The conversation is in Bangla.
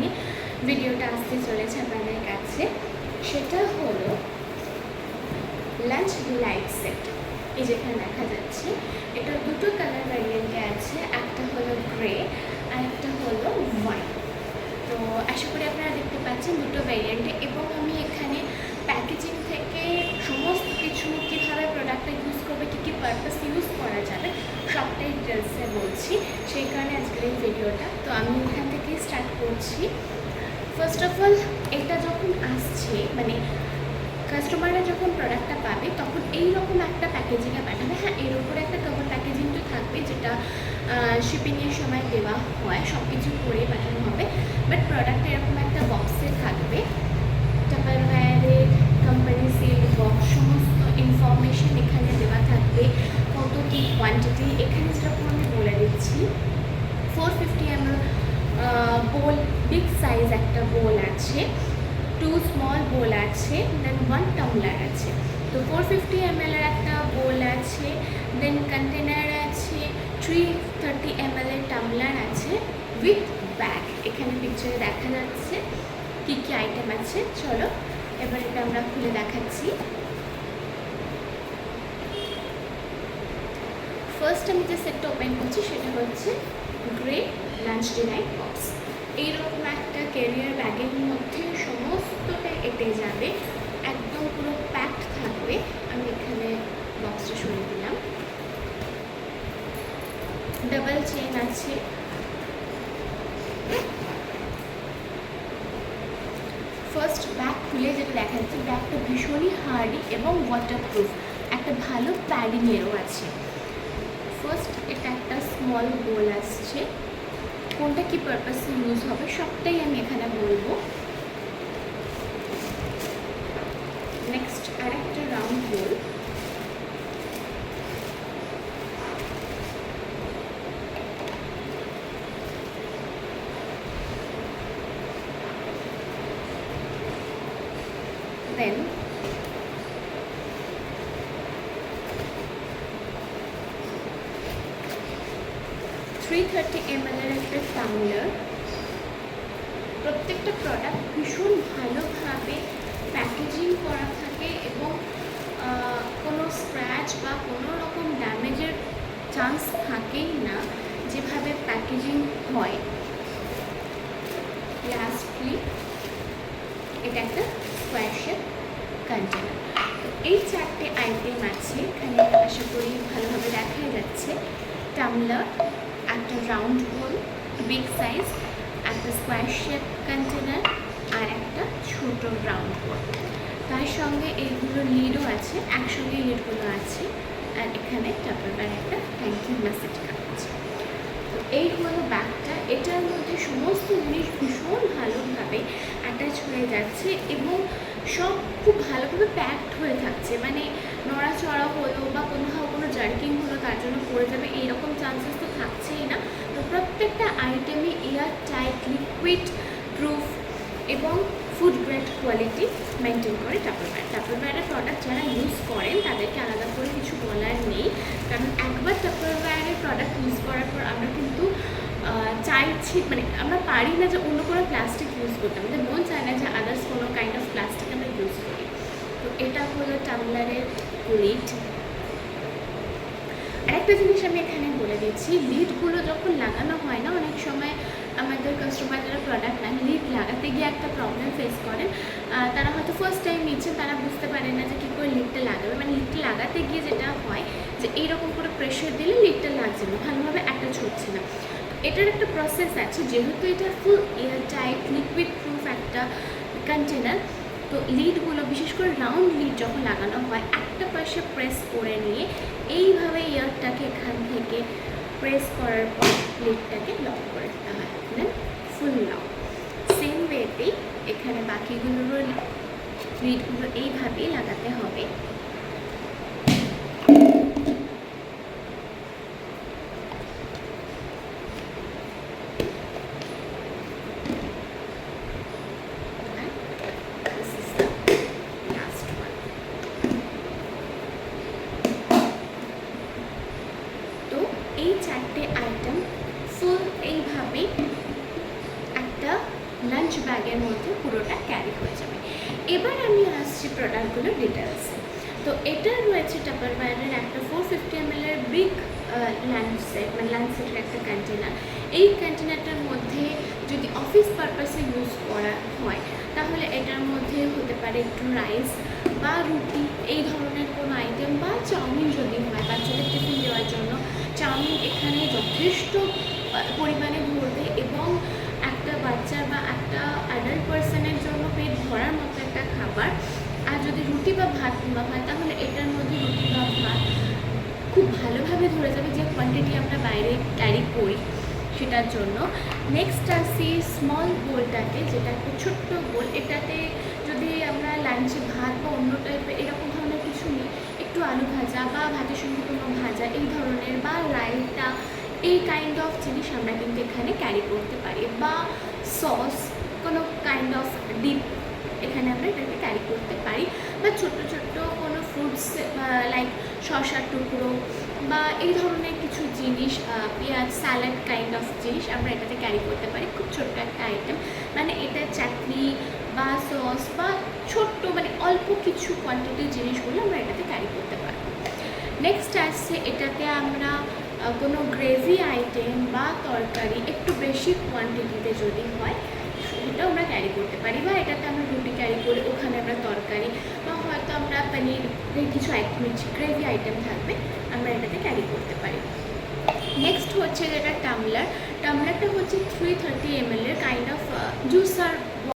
নিয়ে ভিডিওটা আসতে চলেছে আপনাদের কাছে। সেটা হলো লাঞ্চ ডিলাইট সেট। এই যেখানে দেখা যাচ্ছে এটা দুটো কালার ভ্যারিয়েন্টে আছে, একটা হলো গ্রে আর একটা হলো হোয়াইট। তো আশা করি আপনারা দেখতে পাচ্ছেন দুটো ভ্যারিয়েন্টে, এবং আমি এখানে প্যাকেজিং থেকে সমস্ত কিছু কীভাবে প্রোডাক্টটা ইউজ করবে, কী কী পারপাস ইউজ করা যাবে সবটাই ডিটেলসে বলছি, সেই কারণে আজকের এই ভিডিওটা। তো আমি এখান থেকেই স্টার্ট করছি। ফার্স্ট অফ অল, এটা যখন আসছে মানে কাস্টমাররা যখন প্রোডাক্টটা পাবে তখন এইরকম একটা প্যাকেজিংয়ে পাঠাবে। হ্যাঁ, এর উপরে একটা কভার প্যাকেজিং তো থাকবে, যেটা শিপিংয়ের সময় দেওয়া হয়, সব কিছু করে পাঠানো হবে। বাট প্রোডাক্ট এরকম একটা বক্সে থাকবে, টাপারওয়্যারে কোম্পানি সিল বক্স, সমস্ত ইনফরমেশন এখানে দেওয়া থাকবে, কত কী কোয়ান্টিটি। এখানে যেরকম আমি বলে দিচ্ছি 450 ml বোল, বিগ সাইজ একটা বোল আছে, 2 স্মল বোল আছে, দেন 1 টামলার আছে। তো 450 ml এর একটা বোল আছে, দেন কন্টেনার আছে, 330 ml এর টামলার আছে উইথ ব্যাগ। এখানে পিকচারে দেখা যাচ্ছে কী কী আইটেম আছে। চলো এবার এটা আমরা খুলে দেখাচ্ছি। ফার্স্ট আমি যে সেটটা ওপেন করছি সেটা হচ্ছে গ্রে লাঞ্চ ডিলাইট বক্স। এইরকম একটা ক্যারিয়ার ব্যাগের মধ্যে সমস্তটা এঁটে যাবে, একদম পুরো প্যাকড থাকবে। আমি এখানে বক্সটা সরিয়ে দিলাম। ডাবল চেন আছে, ফার্স্ট ব্যাগ খুলে যেটা দেখা যাচ্ছে ব্যাগটা ভীষণই হার্ডি এবং ওয়াটারপ্রুফ, একটা ভালো প্যাডিংয়েরও আছে। ফার্স্ট এটা একটা স্মল বোল আসছে, কোনটা কী পারপাসে ইউজ হবে সবটাই আমি এখানে বলবো। নেক্সট আর একটা রাউন্ড বোল, দেন 330 ml এর একটা টামলার। প্রত্যেকটা প্রোডাক্ট ভীষণ ভালোভাবে প্যাকেজিং করা থাকে এবং কোনো স্ক্র্যাচ বা কোনো রকম ড্যামেজের চান্স থাকেই না যেভাবে প্যাকেজিং হয়। লাস্টলি এটা একটা স্কোয়ার শেপ কন্টেনার। তো এই চারটে আইটেম আছে এখানে, আশা করি ভালোভাবে দেখা যাচ্ছে। টামলার, একটা রাউন্ড বোল বিগ সাইজ, একটা স্কোয়ার শেপ কন্টেনার আর একটা ছোট রাউন্ড বোল। তার সঙ্গে এইগুলো লিডও আছে, একসঙ্গে লিডগুলো আছে, আর এখানে টাপারওয়্যার একটা থ্যাংক ইউ মেসেজ কার্ড আছে। তো এই হলো ব্যাগটা। এটার মধ্যে সমস্ত জিনিস ভীষণ ভালোভাবে অ্যাটাচ হয়ে যাচ্ছে এবং সব খুব ভালোভাবে প্যাকড হয়ে থাকছে, মানে নড়াচড়া হলো বা কোনো জার্কিং হলো তার জন্য পড়ে যাবে এইরকম চান্সেস তো থাকছেই না। তো প্রত্যেকটা আইটেমে এয়ার টাইট, লিকুইড প্রুফ এবং ফুড গ্রেড কোয়ালিটি মেনটেন করে টাপারওয়্যারের প্রোডাক্ট যারা ইউজ করেন তাদেরকে আলাদা করে কিছু বলার নেই, কারণ একবার টাপারওয়্যারের প্রোডাক্ট ইউজ করার পর আমরা কিন্তু চাইছি, মানে আমরা পারি না যে অন্য কোনো প্লাস্টিক ইউজ করতে, আমাদের মন চায় না যে আদার্স কোনো কাইন্ড অফ প্লাস্টিক আমরা ইউজ করি। তো এটা হলো টামলারের লিড। আরেকটা জিনিস আমি এখানে বলে দিচ্ছি, লিডগুলো যখন লাগানো হয় না, অনেক সময় আমাদের কাস্টমার যারা প্রোডাক্ট নেন লিড লাগাতে গিয়ে একটা প্রবলেম ফেস করেন। তারা হয়তো ফার্স্ট টাইম নিচ্ছেন, তারা বুঝতে পারেন না যে কী করে লিডটা লাগাবে। মানে লিডটা লাগাতে গিয়ে যেটা হয় যে এইরকম করে প্রেশার দিলে লিডটা লাগছে না, ভালোভাবে অ্যাটাচ হচ্ছে না। এটার একটা প্রসেস আছে, যেহেতু এটা ফুল এয়ার টাইট লিকুইড প্রুফ একটা কন্টেনার। তো লিডগুলো বিশেষ করে রাউন্ড লিড যখন লাগানো হয় একটা পাশে প্রেস করে নিয়ে এইভাবে ইয়ারটাকে এখান থেকে প্রেস করার পর লিডটাকে লক করে দিতে হয়, দেন ফুল লক। সেম ওয়েতেই এখানে বাকিগুলোরও লিডগুলো এইভাবেই লাগাতে হবে। এই চারটে আইটেম ফুল এইভাবেই একটা লাঞ্চ ব্যাগের মধ্যে পুরোটা ক্যারি হয়ে যাবে। এবার আমি আসছি প্রোডাক্টগুলোর ডিটেলসে। তো এটা রয়েছে টাপারওয়্যারের একটা 450 ml এর বিগ লাঞ্চ সেট, মানে লাঞ্চ সেটের একটা কন্টেনার। এই কন্টেনারটার মধ্যে যদি অফিস পারপাসে ইউজ করা হয় তাহলে এটার মধ্যে হতে পারে একটু রাইস বা রুটি এই ধরনের কোনো আইটেম, বা চাউমিন যদি হয় বাচ্চাদের টিফিন দেওয়ার জন্য। চাউমিন এখানে যথেষ্ট পরিমাণে ধরবে এবং একটা বাচ্চার বা একটা অ্যাডাল্ট পার্সনের জন্য পেট ভরার মতো একটা খাবার। আর যদি রুটি বা ভাত নেওয়া হয় তাহলে এটার মধ্যে রুটি বা ভাত খুব ভালোভাবে ধরে যাবে, যে কোয়ান্টিটি আমরা বাইরে ক্যারি করি সেটার জন্য। নেক্সট আসি স্মল বোলটাকে, যেটা একটা ছোট্ট বোল। এটাতে যদি আমরা লাঞ্চে ভাত বা অন্য টাইপের এরকম ধরনের কিছু নিই, একটু আলু ভাজা বা ভাতের সঙ্গে কোনো ভাজা এই ধরনের, বা রায়তা এই কাইন্ড অফ জিনিস আমরা কিন্তু এখানে ক্যারি করতে পারি, বা সস কোনো কাইন্ড অফ ডিপ এখানে আমরা এটাকে ক্যারি করতে পারি, বা ছোট্ট ছোট্ট কোনো ফ্রুটস লাইক শসার টুকরো বা এই ধরনের কিছু জিনিস, পেঁয়াজ স্যালাড কাইন্ড অফ জিনিস আমরা এটাতে ক্যারি করতে পারি। খুব ছোট্ট একটা আইটেম, মানে এটা চাটনি বা সস বা ছোট্ট মানে অল্প কিছু কোয়ান্টিটির জিনিসগুলো আমরা এটাতে ক্যারি করতে পারি। নেক্সট আসছে এটাতে আমরা কোনো গ্রেভি আইটেম বা তরকারি একটু বেশি কোয়ান্টিটিতে যদি হয় সেটাও আমরা ক্যারি করতে পারি, বা এটাতে আমরা রুটি ক্যারি করি, ওখানে আমরা তরকারি বা হয়তো আমরা পনিরের কিছু আইটেম গ্রেভি আইটেম থাকবে আমরা এটাতে ক্যারি করতে পারি। নেক্সট হচ্ছে যেটা টামলারটা হচ্ছে 330 ml এর কাইন্ড অফ জুসার